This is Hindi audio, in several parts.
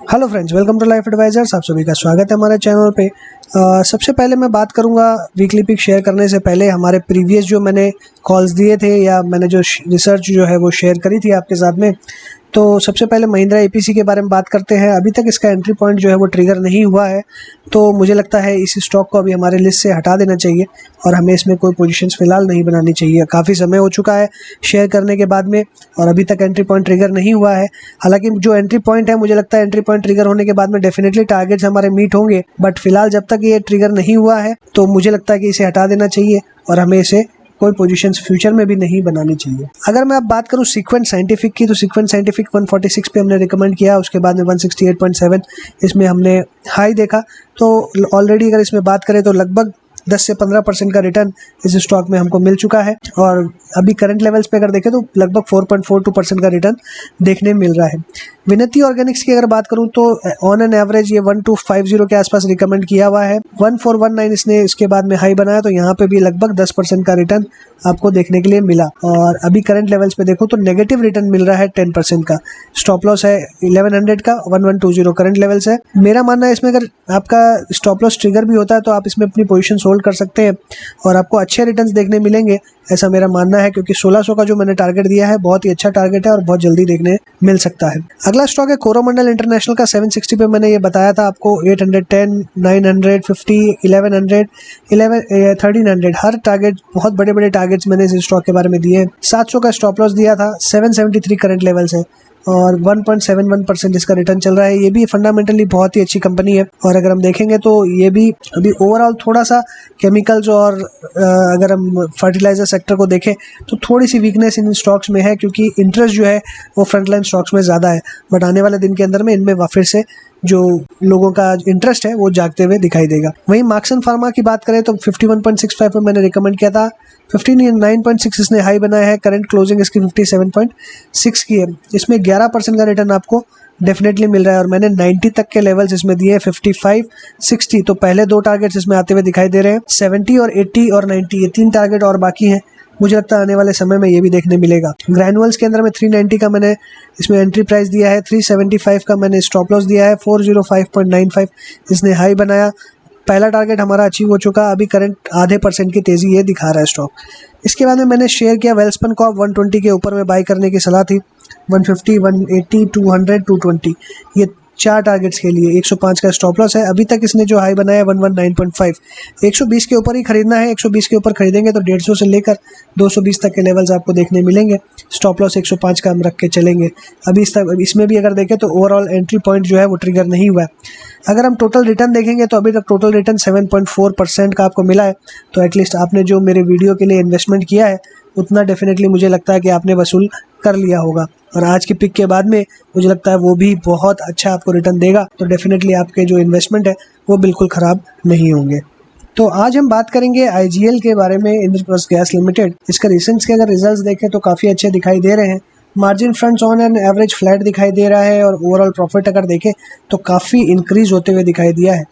Hello friends, welcome to life advisers. आप सभी का स्वागत है हमारे चैनल पे। सबसे पहले मैं बात करूंगा वीकली पिक शेयर करने से पहले हमारे प्रीवियस जो मैंने कॉल्स दिए थे या मैंने जो रिसर्च जो है वो शेयर करी थी आपके साथ में। तो सबसे पहले महिंद्रा एपीसी के बारे में बात करते हैं। अभी तक इसका एंट्री पॉइंट जो है वो ट्रिगर नहीं हुआ है, तो मुझे लगता है इस स्टॉक को अभी हमारे लिस्ट से हटा देना चाहिए और हमें इसमें कोई पोजीशंस फिलहाल नहीं बनानी चाहिए। काफ़ी समय हो चुका है शेयर करने के बाद में और अभी तक एंट्री पॉइंट ट्रिगर नहीं हुआ है। हालांकि जो एंट्री पॉइंट है, मुझे लगता है एंट्री पॉइंट ट्रिगर होने के बाद में डेफिनेटली टारगेट्स हमारे मीट होंगे, बट फिलहाल जब तक ये ट्रिगर नहीं हुआ है तो मुझे लगता है कि इसे हटा देना चाहिए और हमें इसे कोई पोजीशंस फ्यूचर में भी नहीं बनानी चाहिए। अगर मैं अब बात करूं सीक्वेंट साइंटिफिक की, तो सीक्वेंट साइंटिफिक 146 पे हमने रिकमेंड किया, उसके बाद में 168.7 इसमें हमने हाई देखा। तो ऑलरेडी अगर इसमें बात करें तो लगभग 10 से 15% का रिटर्न इस स्टॉक में हमको मिल चुका है और अभी करंट लेवल्स पे अगर देखें तो लगभग 4.42% का रिटर्न देखने मिल रहा है। विनती ऑर्गेनिक्स की अगर बात करूं तो ऑन एन एवरेज ये 1250 के आसपास रिकमेंड किया हुआ है। 1419 इसने इसके बाद में हाई बनाया, तो यहाँ पे भी लगभग 10% का रिटर्न आपको देखने के लिए मिला। और अभी करंट लेवल्स पे देखो तो नेगेटिव रिटर्न मिल रहा है 10% का। स्टॉप लॉस है 1100 का, 1120 करंट लेवल्स है। मेरा मानना है इसमें अगर आपका स्टॉप लॉस ट्रिगर भी होता है तो आप इसमें अपनी पोजीशन होल्ड कर सकते हैं और आपको अच्छे रिटर्न्स देखने मिलेंगे, ऐसा मेरा मानना है। क्योंकि 1600 का जो मैंने टारगेट दिया है बहुत ही अच्छा टारगेट है और बहुत जल्दी देखने मिल सकता है। अगला स्टॉक है कोरोमंडल इंटरनेशनल का। 760 पे मैंने ये बताया था आपको। 810, 950, 1100, 1300 हर टारगेट, बहुत बड़े बड़े टारगेट्स मैंने इस स्टॉक के बारे में दिए। 700 का स्टॉप लॉस दिया था। 773 करंट लेवल्स है और 1.71% इसका रिटर्न चल रहा है। ये भी फंडामेंटली बहुत ही अच्छी कंपनी है और अगर हम देखेंगे तो ये भी अभी ओवरऑल थोड़ा सा केमिकल्स और अगर हम फर्टिलाइजर सेक्टर को देखें तो थोड़ी सी वीकनेस इन स्टॉक्स में है, क्योंकि इंटरेस्ट जो है वो फ्रंटलाइन स्टॉक्स में ज़्यादा है। बट आने वाले दिन के अंदर में इनमें फिर से जो लोगों का इंटरेस्ट है वो जागते हुए दिखाई देगा। वहीं मार्क्सन फार्मा की बात करें तो 51.65 पे मैंने रिकमेंड किया था। 59.6 इसने हाई बनाया है। करंट क्लोजिंग इसकी 57.6 की है। इसमें 11% का रिटर्न आपको डेफिनेटली मिल रहा है और मैंने 90 तक के लेवल्स इसमें दिए, 55, 60। तो पहले दो टारगेट्स इसमें आते हुए दिखाई दे रहे हैं। 70 और 80 और 90 ये तीन टारगेट और बाकी हैं। मुझे लगता है आने वाले समय में ये भी देखने मिलेगा। ग्रैनुअल्स के अंदर में 390 का मैंने इसमें एंट्री प्राइस दिया है। 375 का मैंने स्टॉप लॉस दिया है। 405.95 इसने हाई बनाया। पहला टारगेट हमारा अचीव हो चुका। अभी करंट आधे % की तेज़ी ये दिखा रहा है स्टॉक। इसके बाद में मैंने शेयर किया वेल्सपन को। 120 के ऊपर में बाई करने की सलाह थी। 150, 180, 200, 220 ये चार टारगेट्स के लिए 105 का स्टॉप लॉस है। अभी तक इसने जो हाई बनाया है 119.5, 120 के ऊपर ही खरीदना है। 120 के ऊपर खरीदेंगे तो 150 से लेकर 220 तक के लेवल्स आपको देखने मिलेंगे। स्टॉप लॉस 105 का हम रख के चलेंगे। अभी इसमें भी अगर देखें तो ओवरऑल एंट्री पॉइंट जो है वो ट्रिगर नहीं हुआ है। अगर हम टोटल रिटर्न देखेंगे तो अभी तक टोटल रिटर्न 7.4% का आपको मिला है। तो एटलीस्ट आपने जो मेरे वीडियो के लिए इन्वेस्टमेंट किया है उतना डेफिनेटली मुझे लगता है कि आपने वसूल कर लिया होगा और आज की पिक के बाद में मुझे लगता है वो भी बहुत अच्छा आपको रिटर्न देगा। तो डेफिनेटली आपके जो इन्वेस्टमेंट है वो बिल्कुल ख़राब नहीं होंगे। तो आज हम बात करेंगे आईजीएल के बारे में, इंद्रप्रस्थ गैस लिमिटेड। इसका रिसेंट्स के अगर रिजल्ट्स देखें तो काफ़ी अच्छे दिखाई दे रहे हैं। Margin fronts on an average flat दिखाई दे रहा है और ओवरऑल प्रॉफिट अगर देखें तो काफ़ी इंक्रीज होते हुए दिखाई दिया है।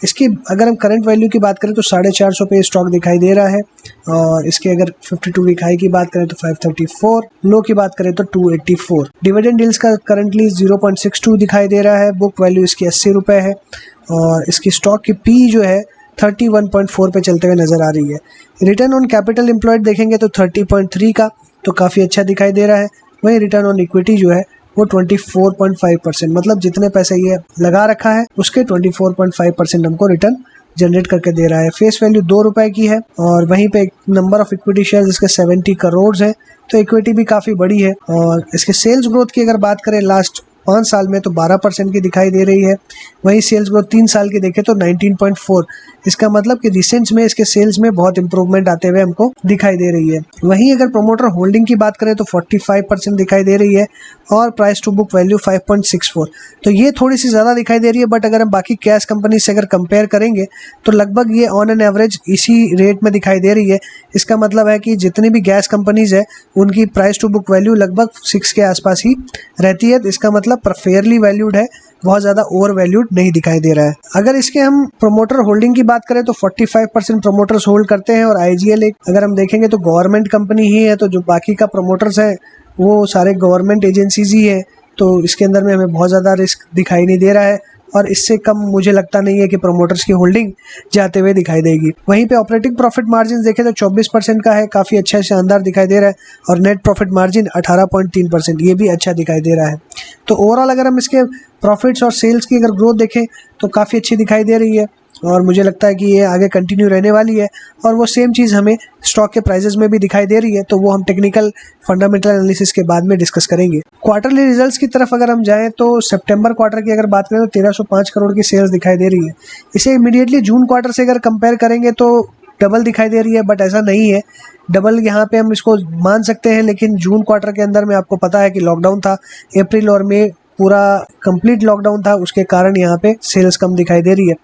इसकी अगर हम करंट वैल्यू की बात करें तो 450 पे स्टॉक दिखाई दे रहा है और इसके अगर 52 वीक हाई की बात करें तो 534, लो की बात करें तो 284। डिविडेंड यील्ड्स का करंटली 0.62 दिखाई दे रहा है। बुक वैल्यू इसकी 80 रुपये है और इसकी स्टॉक की पी जो है 31.4 पे चलते हुए नज़र आ रही है। रिटर्न ऑन कैपिटल एम्प्लॉयड देखेंगे तो 30.3 का, तो काफ़ी अच्छा दिखाई दे रहा है। वहीं रिटर्न ऑन इक्विटी जो है वो 24.5%, मतलब जितने पैसे ये लगा रखा है उसके 24.5% हमको रिटर्न जनरेट करके दे रहा है। फेस वैल्यू 2 रुपए की है और वहीं पे नंबर ऑफ इक्विटी शेयर्स इसके 70 करोड़ है, तो इक्विटी भी काफ़ी बड़ी है। और इसके सेल्स ग्रोथ की अगर बात करें लास्ट 5 साल में तो 12% की दिखाई दे रही है। वहीं सेल्स ग्रोथ 3 साल की देखें तो 19.4। इसका मतलब कि रिसेंट्स में इसके सेल्स में बहुत इंप्रूवमेंट आते हुए हमको दिखाई दे रही है। वहीं अगर प्रोमोटर होल्डिंग की बात करें तो 45% दिखाई दे रही है और प्राइस टू बुक वैल्यू 5.64, तो ये थोड़ी सी ज़्यादा दिखाई दे रही है। बट अगर हम बाकी गैस कंपनी से अगर कंपेयर करेंगे तो लगभग ये ऑन एन एवरेज इसी रेट में दिखाई दे रही है। इसका मतलब है कि जितनी भी गैस कंपनीज है उनकी प्राइस टू बुक वैल्यू लगभग 6 के आसपास ही रहती है। इसका मतलब फेयरली वैल्यूड है, बहुत ज़्यादा ओवर वैल्यूड नहीं दिखाई दे रहा है। अगर इसके हम प्रोमोटर होल्डिंग की बात करें तो 45% प्रोमोटर्स होल्ड करते हैं और आईजीएल एक अगर हम देखेंगे तो गवर्नमेंट कंपनी ही है, तो जो बाकी का प्रोमोटर्स है वो सारे गवर्नमेंट एजेंसीज ही है। तो इसके अंदर में हमें बहुत ज़्यादा रिस्क दिखाई नहीं दे रहा है और इससे कम मुझे लगता नहीं है कि प्रोमोटर्स की होल्डिंग जाते हुए दिखाई देगी। वहीं पे ऑपरेटिंग प्रॉफिट मार्जिन देखें तो 24% का है, काफ़ी अच्छा शानदार दिखाई दे रहा है, और नेट प्रॉफिट मार्जिन 18.3%, ये भी अच्छा दिखाई दे रहा है। तो ओवरऑल अगर हम इसके प्रॉफिट्स और सेल्स की अगर ग्रोथ देखें तो काफ़ी अच्छी दिखाई दे रही है और मुझे लगता है कि ये आगे कंटिन्यू रहने वाली है, और वो सेम चीज़ हमें स्टॉक के प्राइजेस में भी दिखाई दे रही है, तो वो हम टेक्निकल फंडामेंटल एनालिसिस के बाद में डिस्कस करेंगे। क्वार्टरली रिजल्ट्स की तरफ अगर हम जाएं तो सितंबर क्वार्टर की अगर बात करें तो 1305 करोड़ की सेल्स दिखाई दे रही है। इसे इमीडिएटली जून क्वार्टर से अगर कंपेयर करेंगे तो डबल दिखाई दे रही है, बट ऐसा नहीं है। डबल यहाँ पे हम इसको मान सकते हैं, लेकिन जून क्वार्टर के अंदर में आपको पता है कि लॉकडाउन था, अप्रैल और मई पूरा कंप्लीट लॉकडाउन था, उसके कारण यहाँ पे सेल्स कम दिखाई दे रही है,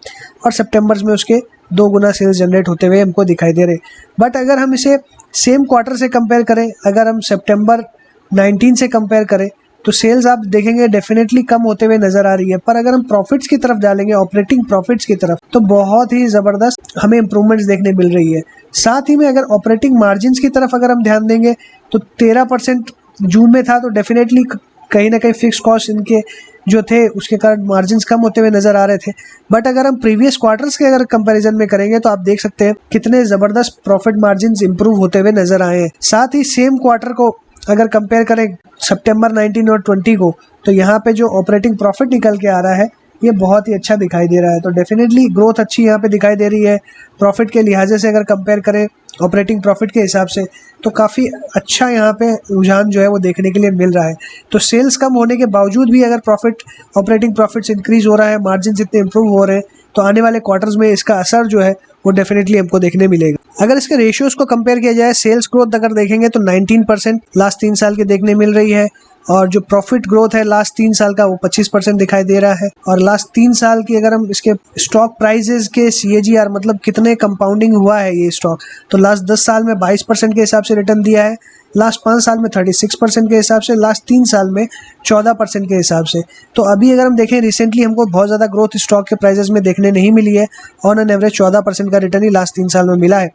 और सितंबर में उसके 2 गुना सेल्स जनरेट होते हुए हमको दिखाई दे रहे। बट अगर हम इसे सेम क्वार्टर से कंपेयर करें, अगर हम सितंबर 19 से कंपेयर करें तो सेल्स आप देखेंगे डेफिनेटली कम होते हुए नजर आ रही है। पर अगर हम प्रॉफिट्स की तरफ डालेंगे, ऑपरेटिंग प्रॉफिट्स की तरफ, तो बहुत ही ज़बरदस्त हमें इंप्रूवमेंट्स देखने मिल रही है। साथ ही में अगर ऑपरेटिंग मार्जिन्स की तरफ अगर हम ध्यान देंगे तो 13% जून में था, तो डेफिनेटली कहीं ना कहीं फिक्स कॉस्ट इनके जो थे उसके कारण मार्जिन्स कम होते हुए नजर आ रहे थे। बट अगर हम प्रीवियस क्वार्टर्स के अगर कंपैरिजन में करेंगे तो आप देख सकते हैं कितने ज़बरदस्त प्रॉफिट मार्जिन्स इंप्रूव होते हुए नजर आए हैं। साथ ही सेम क्वार्टर को अगर कंपेयर करें सितंबर 19 और 20 को, तो यहाँ पे जो ऑपरेटिंग प्रॉफिट निकल के आ रहा है ये बहुत ही अच्छा दिखाई दे रहा है। तो डेफिनेटली ग्रोथ अच्छी यहाँ पे दिखाई दे रही है। प्रॉफिट के लिहाजे से अगर कंपेयर करें ऑपरेटिंग प्रॉफिट के हिसाब से तो काफ़ी अच्छा यहाँ पे रुझान जो है वो देखने के लिए मिल रहा है। तो सेल्स कम होने के बावजूद भी अगर प्रॉफिट ऑपरेटिंग प्रॉफिट्स इंक्रीज हो रहा है, मार्जिन इतने इंप्रूव हो रहे हैं, तो आने वाले क्वार्टर्स में इसका असर जो है वो डेफिनेटली हमको देखने मिलेगा। अगर इसके रेशियोज को कंपेयर किया जाए, सेल्स ग्रोथ अगर देखेंगे तो 19% लास्ट 3 साल की देखने मिल रही है, और जो प्रॉफिट ग्रोथ है लास्ट 3 साल का वो 25% दिखाई दे रहा है। और लास्ट 3 साल की अगर हम इसके स्टॉक प्राइजेस के CAGR मतलब कितने कंपाउंडिंग हुआ है ये स्टॉक, तो लास्ट 10 साल में 22% के हिसाब से रिटर्न दिया है, लास्ट 5 साल में 36% के हिसाब से, लास्ट 3 साल में 14% के हिसाब से। तो अभी अगर हम देखें रिसेंटली हमको बहुत ज़्यादा ग्रोथ स्टॉक के प्राइजेस में देखने नहीं मिली है, ऑन एन एवरेज 14% का रिटर्न ही लास्ट 3 साल में मिला है।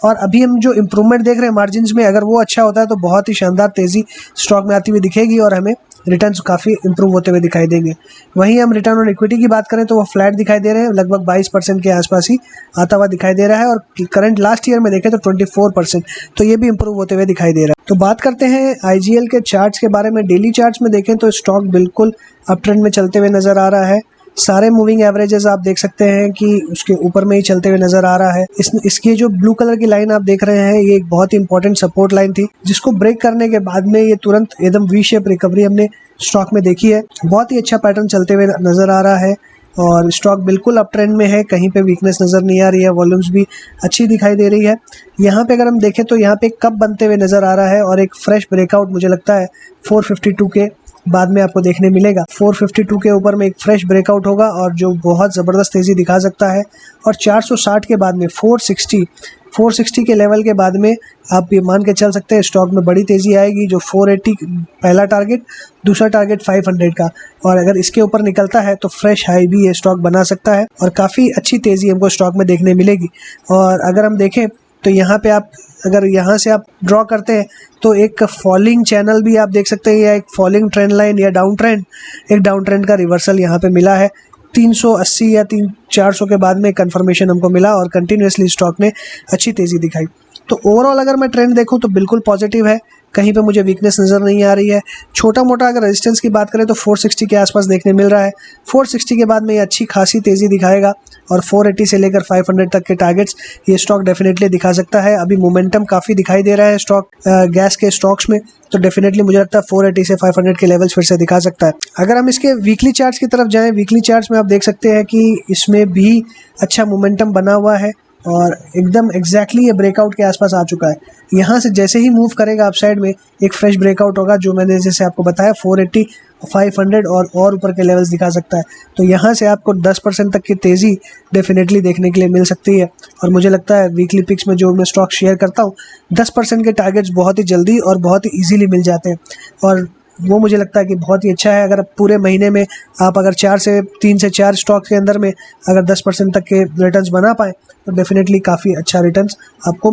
और अभी हम जो इंप्रूवमेंट देख रहे हैं मार्जिन्स में, अगर वो अच्छा होता है तो बहुत ही शानदार तेज़ी स्टॉक में आती हुई दिखेगी और हमें रिटर्न्स काफ़ी इंप्रूव होते हुए दिखाई देंगे। वहीं हम रिटर्न ऑन इक्विटी की बात करें तो वो फ्लैट दिखाई दे रहे हैं, लगभग 22% के आसपास ही आता हुआ दिखाई दे रहा है, और करंट लास्ट ईयर में देखें तो 24%, तो ये भी इंप्रूव होते हुए दिखाई दे रहा है। तो बात करते हैं IGL के चार्ट्स के बारे में। डेली चार्ट्स में देखें तो स्टॉक बिल्कुल अप ट्रेंड में चलते हुए नज़र आ रहा है। सारे मूविंग एवरेजेस आप देख सकते हैं कि उसके ऊपर में ही चलते हुए नजर आ रहा है। इसकी जो ब्लू कलर की लाइन आप देख रहे हैं ये एक बहुत ही इंपॉर्टेंट सपोर्ट लाइन थी, जिसको ब्रेक करने के बाद में ये तुरंत एकदम वी शेप रिकवरी हमने स्टॉक में देखी है। बहुत ही अच्छा पैटर्न चलते हुए नजर आ रहा है और स्टॉक बिल्कुल अप ट्रेंड में है, कहीं पे वीकनेस नज़र नहीं आ रही है, वॉल्यूम्स भी अच्छी दिखाई दे रही है। यहाँ पे अगर हम देखें तो यहाँ पे कप बनते हुए नज़र आ रहा है और एक फ्रेश ब्रेकआउट मुझे लगता है 452 के बाद में आपको देखने मिलेगा। 452 के ऊपर में एक फ्रेश ब्रेकआउट होगा और जो बहुत ज़बरदस्त तेज़ी दिखा सकता है, और 460 के बाद में 460 के लेवल के बाद में आप ये मान के चल सकते हैं स्टॉक में बड़ी तेज़ी आएगी। जो 480 पहला टारगेट, दूसरा टारगेट 500 का, और अगर इसके ऊपर निकलता है तो फ्रेश हाई भी ये स्टॉक बना सकता है और काफ़ी अच्छी तेज़ी हमको स्टॉक में देखने मिलेगी। और अगर हम देखें तो यहाँ पे आप अगर यहाँ से आप ड्रॉ करते हैं तो एक फॉलिंग चैनल भी आप देख सकते हैं, या एक फॉलिंग ट्रेंड लाइन या डाउन ट्रेंड, एक डाउन ट्रेंड का रिवर्सल यहाँ पे मिला है। 380 या 400 के बाद में कंफर्मेशन हमको मिला और कंटिन्यूसली स्टॉक ने अच्छी तेज़ी दिखाई। तो ओवरऑल अगर मैं ट्रेंड देखूं तो बिल्कुल पॉजिटिव है, कहीं पे मुझे वीकनेस नज़र नहीं आ रही है। छोटा मोटा अगर रेजिस्टेंस की बात करें तो 460 के आसपास देखने मिल रहा है। 460 के बाद में ये अच्छी खासी तेज़ी दिखाएगा और 480 से लेकर 500 तक के टारगेट्स ये स्टॉक डेफिनेटली दिखा सकता है। अभी मोमेंटम काफ़ी दिखाई दे रहा है स्टॉक गैस के स्टॉक्स में, तो डेफिनेटली मुझे लगता है 480 से 500 के लेवल्स फिर से दिखा सकता है। अगर हम इसके वीकली चार्ट्स की तरफ जाएँ, वीकली चार्ट्स में आप देख सकते हैं कि इसमें भी अच्छा मोमेंटम बना हुआ है और एकदम एग्जैक्टली ये ब्रेकआउट के आसपास आ चुका है। यहाँ से जैसे ही मूव करेगा अपसाइड में एक फ्रेश ब्रेकआउट होगा, जो मैंने जैसे आपको बताया 480, 500 और ऊपर के लेवल्स दिखा सकता है। तो यहाँ से आपको 10% तक की तेज़ी डेफिनेटली देखने के लिए मिल सकती है। और मुझे लगता है वीकली पिक्स में जो मैं स्टॉक शेयर करता हूँ 10% के टारगेट्स बहुत ही जल्दी और बहुत ही ईजीली मिल जाते हैं, और वो मुझे लगता है कि बहुत ही अच्छा है। अगर पूरे महीने में आप अगर 3 से 4 स्टॉक के अंदर में अगर 10% तक के रिटर्न्स बना पाएँ तो डेफिनेटली काफ़ी अच्छा रिटर्न्स आपको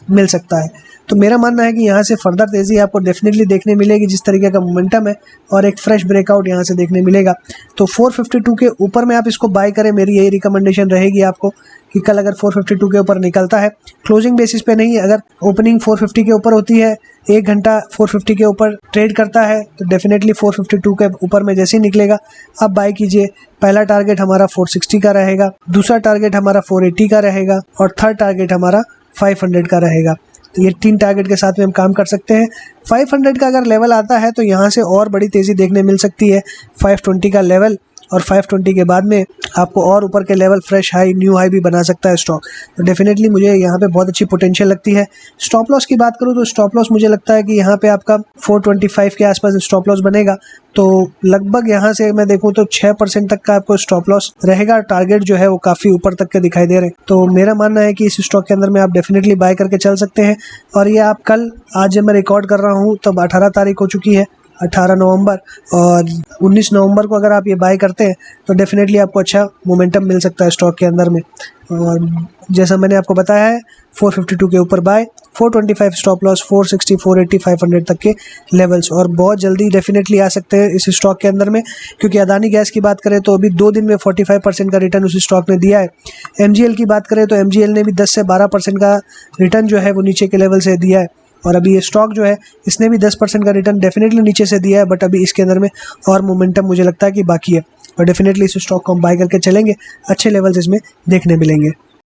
मिल सकता है। तो मेरा मानना है कि यहाँ से फर्दर तेज़ी आपको डेफिनेटली देखने मिलेगी जिस तरीके का मोमेंटम है, और एक फ्रेश ब्रेकआउट यहाँ से देखने मिलेगा। तो 452 के ऊपर में आप इसको बाय करें, मेरी यही रिकमेंडेशन रहेगी आपको कि कल अगर 452 के ऊपर निकलता है, क्लोजिंग बेसिस पे नहीं, अगर ओपनिंग 450 के ऊपर होती है, 1 घंटा 450 के ऊपर ट्रेड करता है, तो डेफिनेटली 452 के ऊपर में जैसे ही निकलेगा आप बाय कीजिए। पहला टारगेट हमारा 460 का रहेगा, दूसरा टारगेट हमारा 480 का रहेगा, और थर्ड टारगेट हमारा 500 का रहेगा। तो ये 3 टारगेट के साथ में हम काम कर सकते हैं। 500 का अगर लेवल आता है तो यहाँ से और बड़ी तेज़ी देखने मिल सकती है। 520 का लेवल, और 520 के बाद में आपको और ऊपर के level fresh high, new high भी बना सकता है स्टॉक। तो डेफिनेटली मुझे यहाँ पे बहुत अच्छी पोटेंशियल लगती है। स्टॉप लॉस की बात करूँ तो स्टॉप लॉस मुझे लगता है कि यहाँ पे आपका 425 के आसपास स्टॉप लॉस बनेगा। तो लगभग यहाँ से मैं देखूँ तो 6% तक का आपको स्टॉप लॉस रहेगा। टारगेट जो है वो काफ़ी ऊपर तक के दिखाई दे रहे हैं। तो मेरा मानना है कि इस स्टॉक के अंदर में आप डेफिनेटली बाय करके चल सकते हैं। और ये आप कल, आज जब मैं रिकॉर्ड कर रहा हूँ तब 18 तारीख हो चुकी है, 18 नवंबर, और 19 नवंबर को अगर आप ये बाय करते हैं तो डेफिनेटली आपको अच्छा मोमेंटम मिल सकता है स्टॉक के अंदर में। और जैसा मैंने आपको बताया है 452 के ऊपर बाय, 425 स्टॉप लॉस, 460, 480, 500 तक के लेवल्स, और बहुत जल्दी डेफिनेटली आ सकते हैं इस स्टॉक के अंदर में। क्योंकि अदानी गैस की बात करें तो अभी 2 दिन में 45% का रिटर्न उस स्टॉक ने दिया है। MGL की बात करें तो MGL ने भी 10 से 12% का रिटर्न जो है वो नीचे के लेवल से दिया है। और अभी ये स्टॉक जो है इसने भी 10% का रिटर्न डेफिनेटली नीचे से दिया है, बट अभी इसके अंदर में और मोमेंटम मुझे लगता है कि बाकी है। और डेफिनेटली इस स्टॉक को हम बाय करके चलेंगे, अच्छे लेवल्स इसमें देखने मिलेंगे।